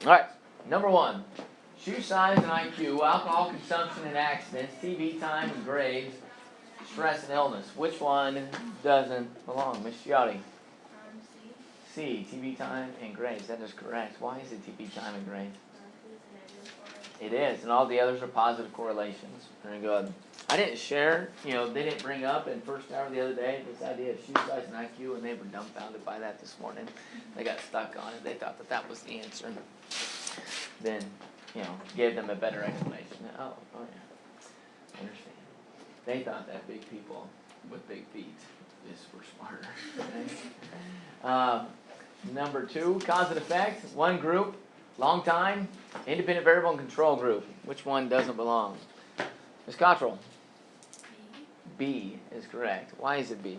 All right, number 1. Shoe size and IQ, alcohol consumption and accidents, TV time and grades, stress and illness. Which one doesn't belong? Miss Giotti? C, TV time and grades. That is correct. Why is it TV time and grades? It is, and all the others are positive correlations. Very good. I didn't share, they didn't bring up in first hour the other day this idea of shoe size and IQ, and they were dumbfounded by that this morning. They got stuck on it. They thought that that was the answer. Then, gave them a better explanation. Oh yeah, I understand. They thought that big people with big feet were smarter. Okay? Number 2, cause and effect. One group, long time, independent variable and control group. Which one doesn't belong? Ms. Cottrell? B is correct. Why is it B?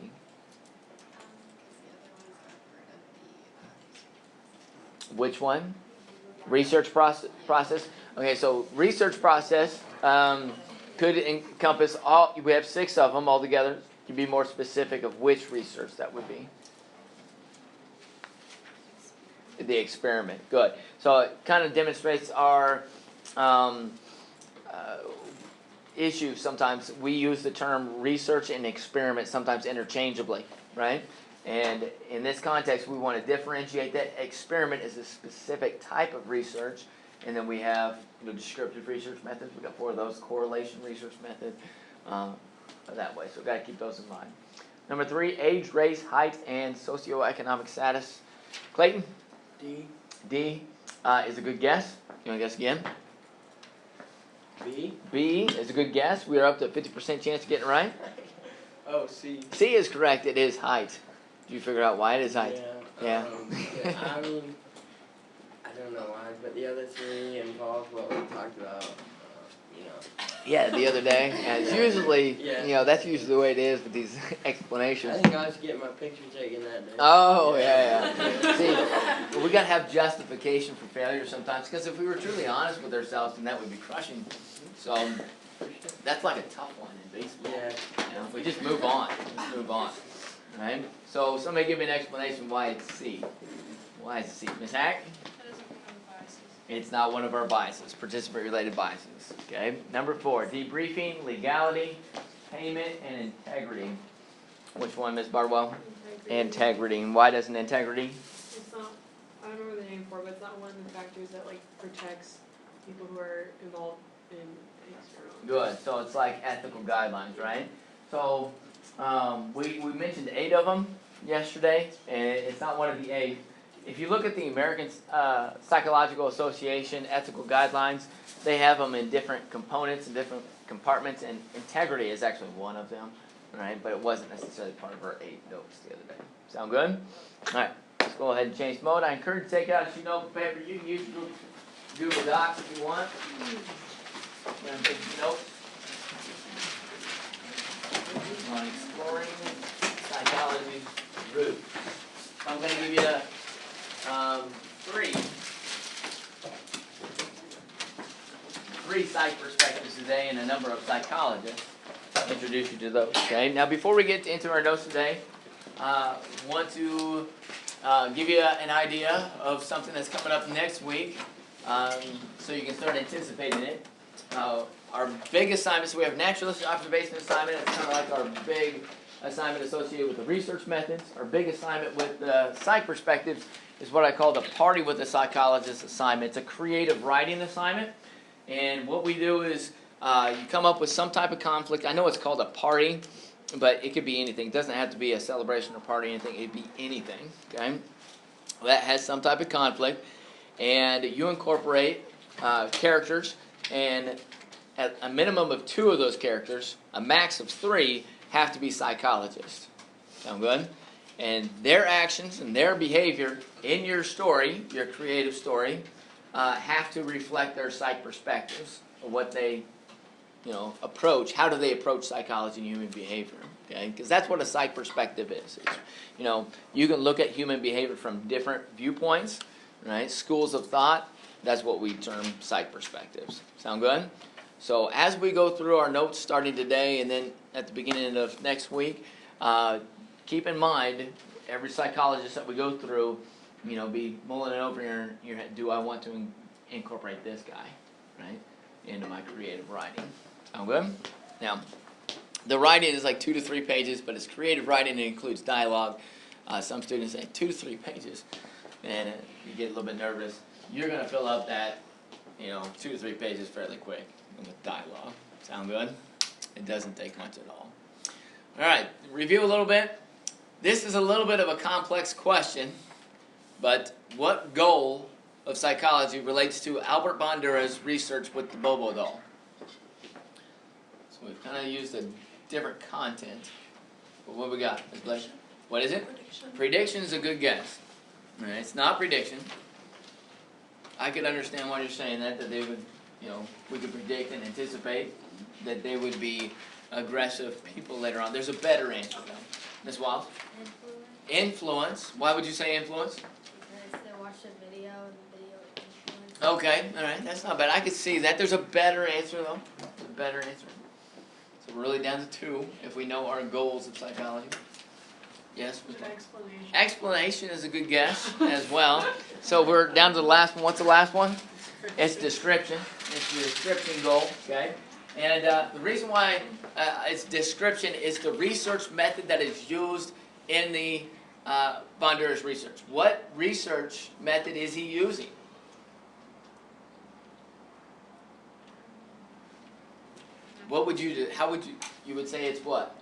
Which one? Research process. Okay, so research process could encompass all. We have 6 of them altogether. You be more specific of which research that would be. The experiment. Good. So it kind of demonstrates our issue. Sometimes we use the term research and experiment sometimes interchangeably, right? And in this context, we want to differentiate that. Experiment is a specific type of research, and then we have the descriptive research methods. We've got 4 of those. Correlation research method, that way. So we've got to keep those in mind. Number 3, age, race, height, and socioeconomic status. Clayton? D. D is a good guess. You want to guess again? B. B is a good guess. We are up to a 50% chance of getting it right. Oh, C. C is correct. It is height. Did you figure out why it is height? Yeah. I mean, I don't know why, but the other 3 involve what we talked about. Yeah, the other day. And it's usually, that's usually the way it is with these explanations. I think I was getting my picture taken that day. Oh, yeah. See, we got to have justification for failure sometimes, because if we were truly honest with ourselves, then that would be crushing. So that's like a tough one in baseball. Yeah. We just move on. Let's move on. Right? So somebody give me an explanation why it's C. Why is it C? Ms. Hack? It's not one of our biases, participant-related biases. Okay. Number 4, debriefing, legality, payment, and integrity. Which one, Ms. Bardwell? Integrity. And why doesn't integrity? It's not. I don't remember the name for it, but it's not one of the factors that protects people who are involved in external. Good. So it's like ethical guidelines, right? So we mentioned 8 of them yesterday, and it's not one of the 8. If you look at the American Psychological Association ethical guidelines, they have them in different components and different compartments, and integrity is actually one of them, right? But it wasn't necessarily part of our 8 notes the other day. Sound good? All right, let's go ahead and change mode. I encourage you to take out a sheet notebook paper. You can use Google Docs if you want. And take some notes on exploring psychology's roots. I'm going to give you 3 psych perspectives today and a number of psychologists. I'll introduce you to those. Okay. Now, before we get into our notes today, want to give you an idea of something that's coming up next week, so you can start anticipating it. Our big assignments, we have naturalist observation assignment. It's kind of like our big assignment associated with the research methods. Our big assignment with the psych perspectives is what I call the Party with the Psychologist assignment. It's a creative writing assignment. And what we do is you come up with some type of conflict. I know it's called a party, but it could be anything. It doesn't have to be a celebration or party or anything. It could be anything. Okay? That has some type of conflict. And you incorporate characters, and at a minimum of 2 of those characters, a max of 3, have to be psychologists. Sound good? And their actions and their behavior in your story, your creative story, have to reflect their psych perspectives of what they, approach. How do they approach psychology and human behavior? Okay, because that's what a psych perspective is. It's, you can look at human behavior from different viewpoints, right? Schools of thought. That's what we term psych perspectives. Sound good? So as we go through our notes starting today and then at the beginning of next week, keep in mind every psychologist that we go through, be mulling it over in your head. Do I want to incorporate this guy, right, into my creative writing? Sound good? Now, the writing is like 2 to 3 pages, but it's creative writing. It includes dialogue. Some students say 2 to 3 pages, and you get a little bit nervous. You're going to fill up that, 2 to 3 pages fairly quick with dialogue. Sound good? It doesn't take much at all. All right, review a little bit. This is a little bit of a complex question, but what goal of psychology relates to Albert Bandura's research with the Bobo doll? So we've kind of used a different content. But what we got, Ms. Bleasher? What is it? Prediction. Prediction is a good guess. All right, it's not prediction. I could understand why you're saying that they would, we could predict and anticipate that they would be aggressive people later on. There's a better answer though. Ms. Wild? Influence. Why would you say influence? Because they watched a video and the video influenced. Okay, all right, that's not bad. I could see that. There's a better answer though. There's a better answer. So we're really down to 2 if we know our goals of psychology. Yes? Ms. Wild? Explanation. Explanation is a good guess as well. So we're down to the last one. What's the last one? It's description. It's the description goal, okay? And the reason why it's description is the research method that is used in the Bandura's research. What research method is he using? What would you do? How would you would say it's what?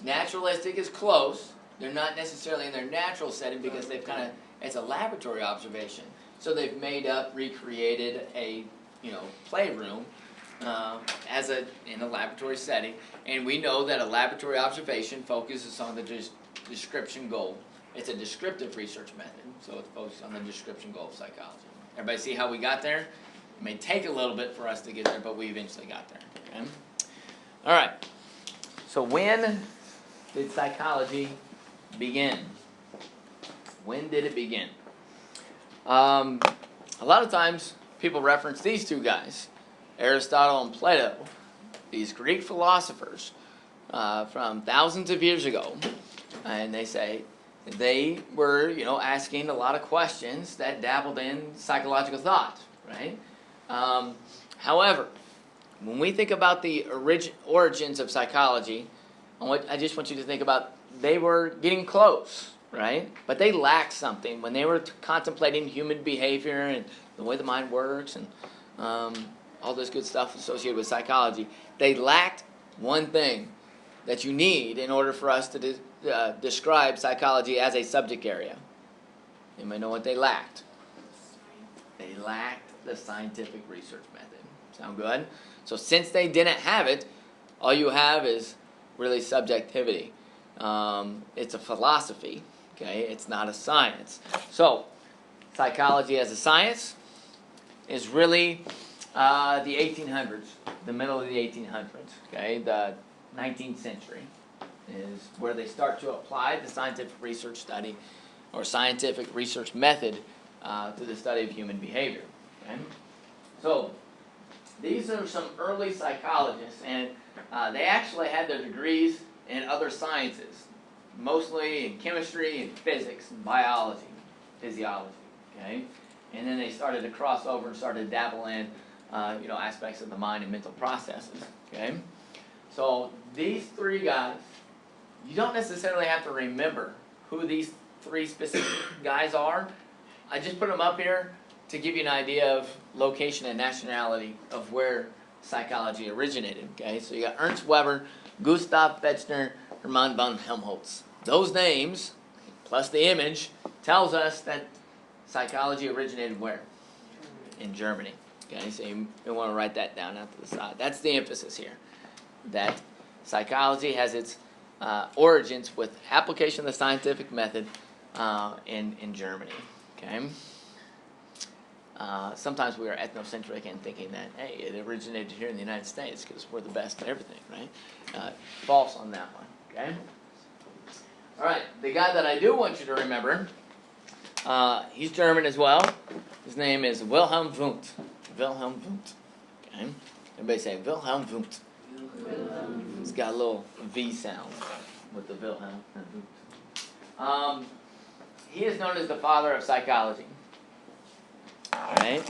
Naturalistic is close. They're not necessarily in their natural setting because they've kind of, it's a laboratory observation. So they've made up, recreated a, playroom in a laboratory setting. And we know that a laboratory observation focuses on the description goal. It's a descriptive research method, so it's focused on the description goal of psychology. Everybody see how we got there? It may take a little bit for us to get there, but we eventually got there. Okay? All right. So when did psychology begin? When did it begin? A lot of times people reference these 2 guys, Aristotle and Plato, these Greek philosophers from thousands of years ago, and they say they were, asking a lot of questions that dabbled in psychological thought, right? However, when we think about the origins of psychology, I just want you to think about they were getting close, right? But they lacked something when they were contemplating human behavior and the way the mind works and all this good stuff associated with psychology. They lacked one thing that you need in order for us to describe psychology as a subject area. You may know what they lacked. They lacked the scientific research method. Sound good? So since they didn't have it, all you have is really subjectivity. It's a philosophy, okay? It's not a science. So psychology as a science is really the 1800s, the middle of the 1800s, okay? The 19th century is where they start to apply the scientific research study or scientific research method to the study of human behavior, okay? So these are some early psychologists, and they actually had their degrees in other sciences, mostly in chemistry and physics and biology, physiology, okay? And then they started to cross over and started to dabble in, aspects of the mind and mental processes, okay? So these 3 guys, you don't necessarily have to remember who these 3 specific guys are. I just put them up here to give you an idea of location and nationality of where psychology originated, okay? So you got Ernst Weber, Gustav Fechner, Hermann von Helmholtz. Those names, plus the image, tells us that psychology originated where? In Germany. Okay, so you want to write that down out to the side. That's the emphasis here. That psychology has its origins with application of the scientific method in Germany. Okay. Sometimes we are ethnocentric in thinking that, hey, it originated here in the United States because we're the best at everything, right? False on that one, okay? All right, the guy that I do want you to remember, he's German as well. His name is Wilhelm Wundt. Wilhelm Wundt, okay? Everybody say Wilhelm Wundt. It's got a little V sound with the Wilhelm Wundt. he is known as the father of psychology. Right?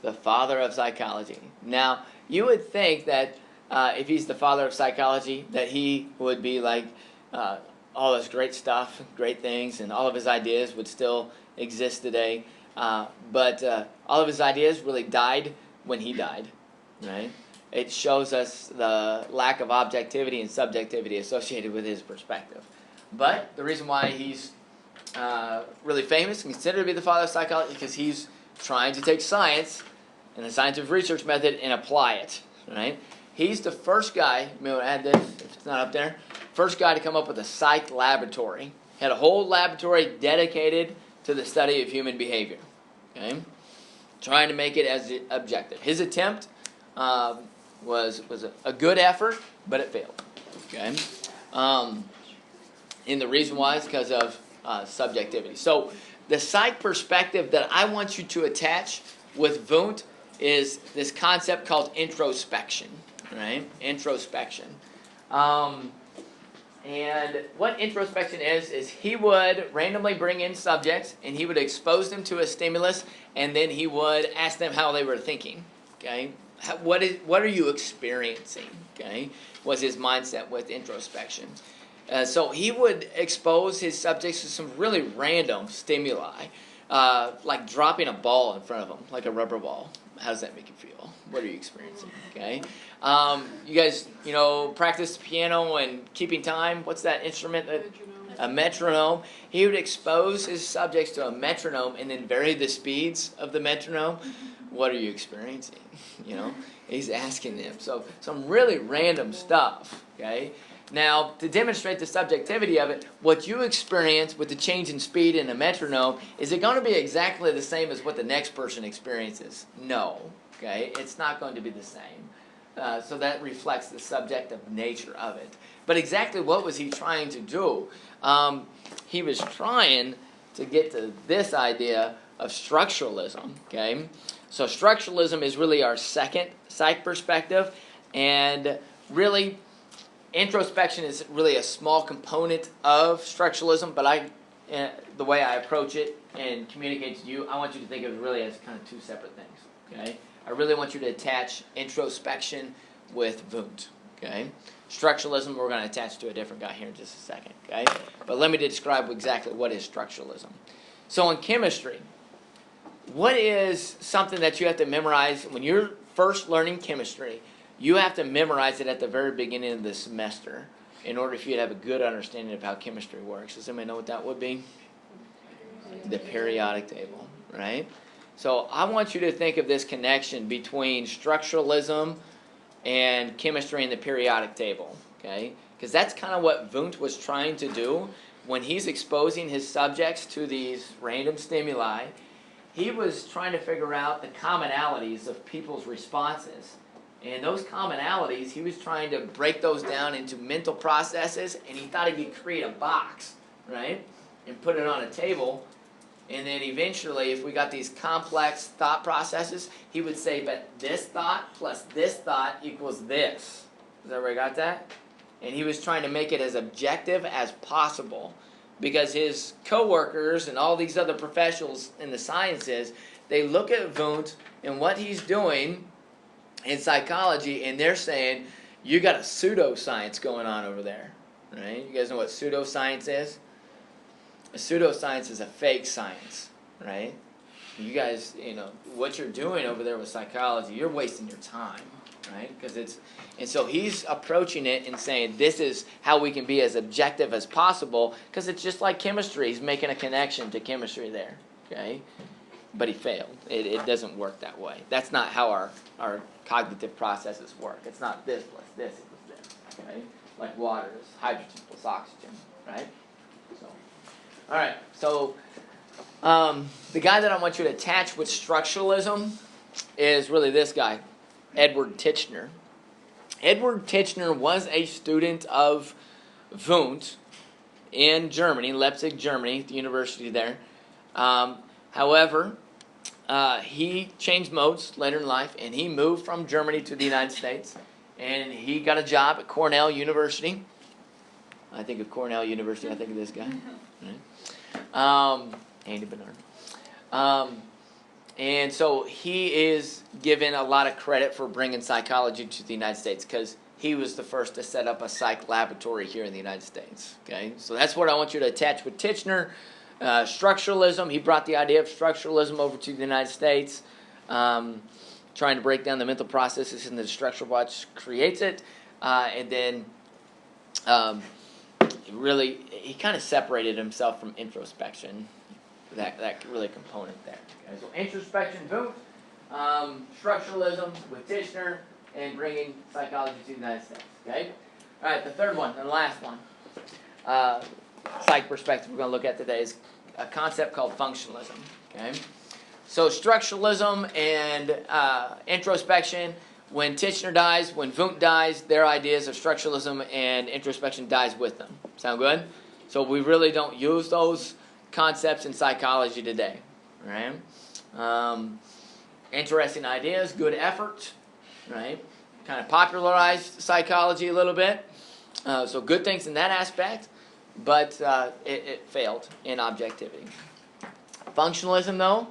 The father of psychology. Now, you would think that if he's the father of psychology, that he would be like all this great stuff, great things, and all of his ideas would still exist today. But all of his ideas really died when he died, right? It shows us the lack of objectivity and subjectivity associated with his perspective. But the reason why he's really famous and considered to be the father of psychology is because he's trying to take science and the scientific research method and apply it, right? He's the first guy, you may want to add this if it's not up there, first guy to come up with a psych laboratory. Had a whole laboratory dedicated to the study of human behavior, okay? Trying to make it as objective. His attempt was a good effort, but it failed, okay? And the reason why is because of subjectivity. So the psych perspective that I want you to attach with Wundt is this concept called introspection, right? Introspection. And what introspection is he would randomly bring in subjects and he would expose them to a stimulus and then he would ask them how they were thinking, okay? What are you experiencing, okay? Was his mindset with introspection. So he would expose his subjects to some really random stimuli, like dropping a ball in front of them, like a rubber ball. How does that make you feel? What are you experiencing? Okay, you guys, practice piano and keeping time. What's that instrument? A metronome. He would expose his subjects to a metronome and then vary the speeds of the metronome. What are you experiencing? He's asking them. So some really random stuff. Okay. Now, to demonstrate the subjectivity of it, what you experience with the change in speed in a metronome, is it going to be exactly the same as what the next person experiences? No. Okay? It's not going to be the same. So that reflects the subjective nature of it. But exactly what was he trying to do? He was trying to get to this idea of structuralism. Okay? So structuralism is really our second psych perspective, and really introspection is really a small component of structuralism, but the way I approach it and communicate to you, I want you to think of it really as kind of two separate things, okay? I really want you to attach introspection with Wundt, okay? Structuralism, we're going to attach to a different guy here in just a second, okay? But let me describe exactly what is structuralism. So in chemistry, what is something that you have to memorize when you're first learning chemistry? You have to memorize it at the very beginning of the semester in order for you to have a good understanding of how chemistry works. Does anybody know what that would be? The periodic table, right? So I want you to think of this connection between structuralism and chemistry and the periodic table, okay? Because that's kind of what Wundt was trying to do when he's exposing his subjects to these random stimuli. He was trying to figure out the commonalities of people's responses. And those commonalities, he was trying to break those down into mental processes, and he thought he could create a box, right? And put it on a table. And then eventually, if we got these complex thought processes, he would say, but this thought plus this thought equals this. Has everybody got that? And he was trying to make it as objective as possible, because his coworkers and all these other professionals in the sciences, they look at Wundt and what he's doing in psychology, and they're saying, you got a pseudoscience going on over there, right? You guys know what pseudoscience is? A pseudoscience is a fake science, right? You guys, what you're doing over there with psychology, you're wasting your time, right? And so he's approaching it and saying, this is how we can be as objective as possible, because it's just like chemistry. He's making a connection to chemistry there, okay? But he failed. It doesn't work that way. That's not how our cognitive processes work. It's not this plus this equals this, okay? Like water is hydrogen plus oxygen, right? So, all right. So the guy that I want you to attach with structuralism is really this guy, Edward Titchener. Edward Titchener was a student of Wundt in Germany, Leipzig, Germany, the university there. However, he changed modes later in life, and he moved from Germany to the United States, and he got a job at Cornell University. I think of Cornell University, I think of this guy. Andy Bernard. And so he is given a lot of credit for bringing psychology to the United States because he was the first to set up a psych laboratory here in the United States. Okay, so that's what I want you to attach with Titchener. Structuralism, he brought the idea of structuralism over to the United States, trying to break down the mental processes in the structure of what creates it, and then really he kind of separated himself from introspection, that really component there. Okay, so introspection, Wundt, structuralism with Titchener, and bringing psychology to the United States. Okay, all right. The third one and the last one, psych perspective we're going to look at today is a concept called functionalism. Okay, so structuralism and introspection. When Titchener dies, when Wundt dies, their ideas of structuralism and introspection dies with them. Sound good? So we really don't use those concepts in psychology today. Right? Interesting ideas, good effort. Right? Kind of popularized psychology a little bit. So good things in that aspect, but it failed in objectivity. Functionalism, though,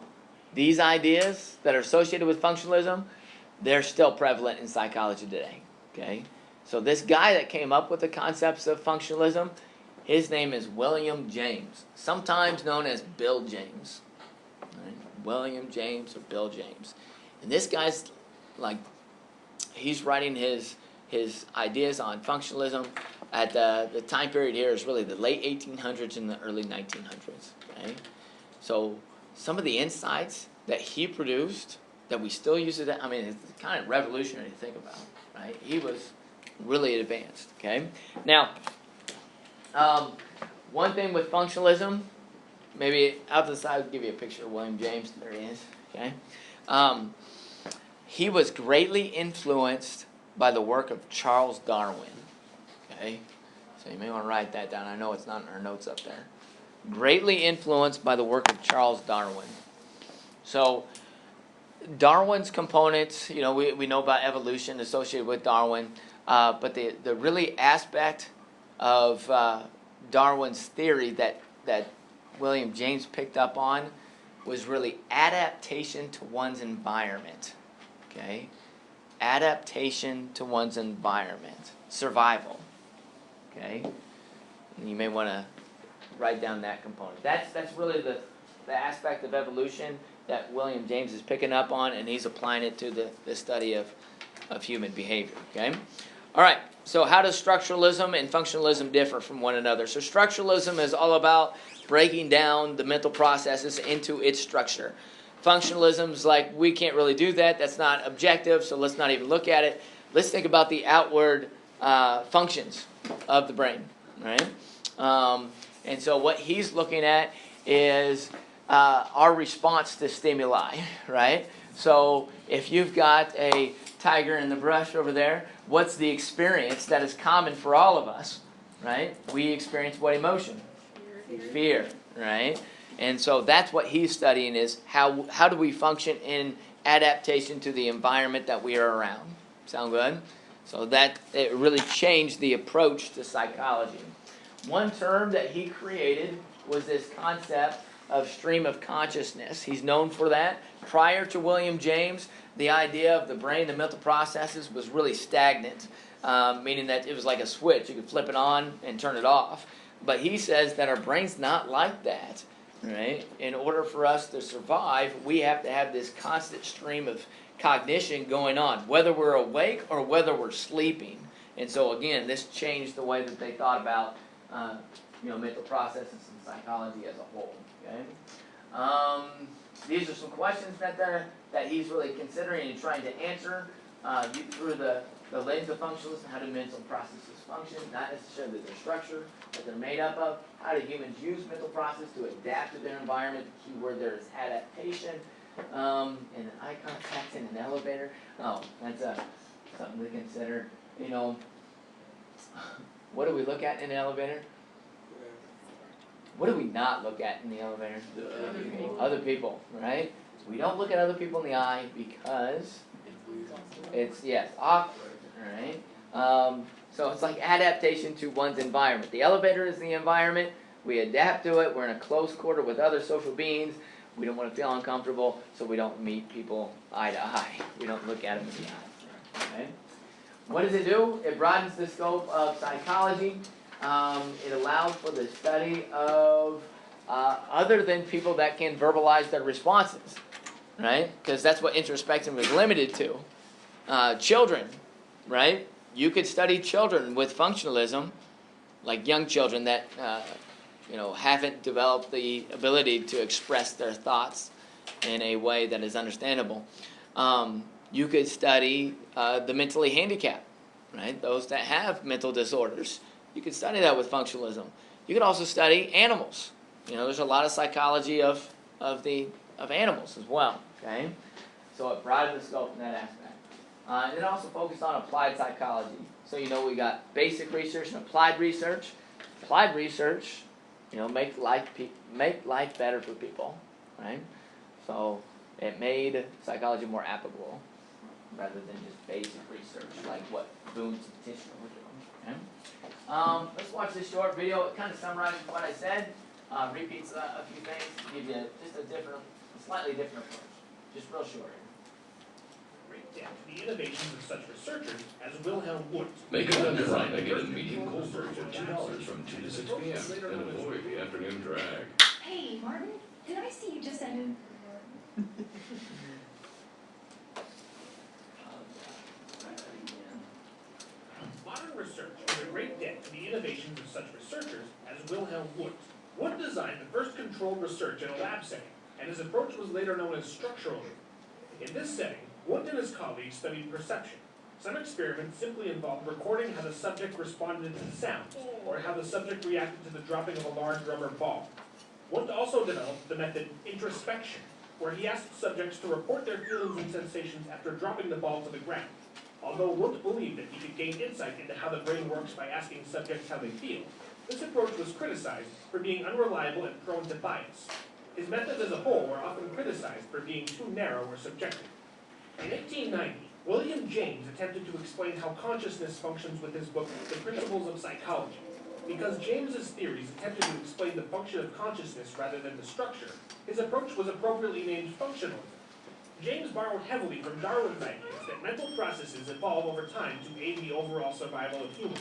these ideas that are associated with functionalism, they're still prevalent in psychology today. Okay? So this guy that came up with the concepts of functionalism, his name is William James, sometimes known as Bill James. Right? William James or Bill James. And this guy's like, he's writing his ideas on functionalism at the time period here is really the late 1800s and the early 1900s. Okay? So some of the insights that he produced that we still use today, I mean, it's kind of revolutionary to think about, right? He was really advanced, okay? Now, one thing with functionalism, maybe out to the side, I'll give you a picture of William James. There he is, okay? He was greatly influenced by the work of Charles Darwin, okay? So you may want to write that down. I know it's not in our notes up there. Greatly influenced by the work of Charles Darwin. So Darwin's components, you know, we know about evolution associated with Darwin, but the really aspect of Darwin's theory that William James picked up on was really adaptation to one's environment. Okay? Adaptation to one's environment. Survival. Okay? And you may want to write down that component. That's really the aspect of evolution that William James is picking up on, and he's applying it to the study of human behavior. Okay? All right, so how does structuralism and functionalism differ from one another? So structuralism is all about breaking down the mental processes into its structure. Functionalism is like, we can't really do that. That's not objective, so let's not even look at it. Let's think about the outward functions of the brain. Right? And so what he's looking at is our response to stimuli, right? So if you've got a tiger in the brush over there, what's the experience that is common for all of us, right? We experience what emotion? Fear, right? And so that's what he's studying is how do we function in adaptation to the environment that we are around. Sound good? So that it really changed the approach to psychology. One term that he created was this concept of stream of consciousness. He's known for that. Prior to William James, the idea of the brain, the mental processes, was really stagnant, meaning that it was like a switch. You could flip it on and turn it off. But he says that our brain's not like that. Right? In order for us to survive, we have to have this constant stream of cognition going on, whether we're awake or whether we're sleeping. And so again, this changed the way that they thought about mental processes and psychology as a whole. Okay, these are some questions that he's really considering and trying to answer through the lens of functionalism. How do mental processes function? Not necessarily their structure, what they're made up of. How do humans use mental process to adapt to their environment? The key word there is adaptation. And eye contact in an elevator. Oh, that's something to consider. You know, what do we look at in an elevator? What do we not look at in the elevator? Other people, right? We don't look at other people in the eye because it's awkward, right? So it's like adaptation to one's environment. The elevator is the environment. We adapt to it. We're in a close quarter with other social beings. We don't want to feel uncomfortable, so we don't meet people eye to eye. We don't look at them in the eye. Okay? What does it do? It broadens the scope of psychology. It allows for the study of other than people that can verbalize their responses, right? Because that's what introspection was limited to. Children, right? You could study children with functionalism, like young children that haven't developed the ability to express their thoughts in a way that is understandable. You could study the mentally handicapped, right? Those that have mental disorders. You could study that with functionalism. You could also study animals. There's a lot of psychology of animals as well. Okay, so it broadened the scope in that aspect. And it also focused on applied psychology. So we got basic research and applied research. Applied research, make life better for people, right? So it made psychology more applicable rather than just basic research like what Wundt's petitioner were doing. Okay? Let's watch this short video. It kind of summarizes what I said, repeats a few things, give you just a slightly different approach. Just real short. Great debt to the innovations of such researchers as Wilhelm Wundt. Make a underwriting at a medium Goldberg for $2 from 2 to 6 p.m. and avoid the afternoon drag. Hey, Martin, did I see you just send Modern research is a great debt to the innovations of such researchers as Wilhelm Wundt. Wundt designed the first controlled research in a lab setting, and his approach was later known as structuralism. In this setting, Wundt and his colleagues studied perception. Some experiments simply involved recording how the subject responded to the sound, or how the subject reacted to the dropping of a large rubber ball. Wundt also developed the method introspection, where he asked subjects to report their feelings and sensations after dropping the ball to the ground. Although Wundt believed that he could gain insight into how the brain works by asking subjects how they feel, this approach was criticized for being unreliable and prone to bias. His methods as a whole were often criticized for being too narrow or subjective. In 1890, William James attempted to explain how consciousness functions with his book, The Principles of Psychology. Because James's theories attempted to explain the function of consciousness rather than the structure, his approach was appropriately named functionalism. James borrowed heavily from Darwin's ideas that mental processes evolve over time to aid the overall survival of humans.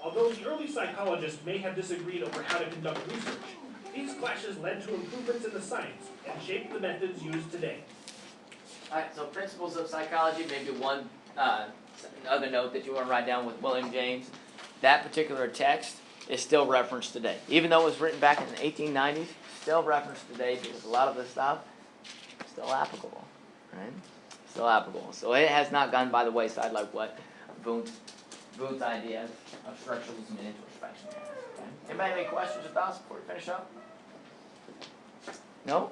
Although the early psychologists may have disagreed over how to conduct research, these clashes led to improvements in the science and shaped the methods used today. Alright, so principles of psychology, maybe one other note that you want to write down with William James. That particular text is still referenced today. Even though it was written back in the 1890s, still referenced today because a lot of the stuff is still applicable, right? Still applicable. So it has not gone by the wayside like what Wundt's ideas of structuralism and introspection. Okay? Anybody have any questions or thoughts before we finish up? No?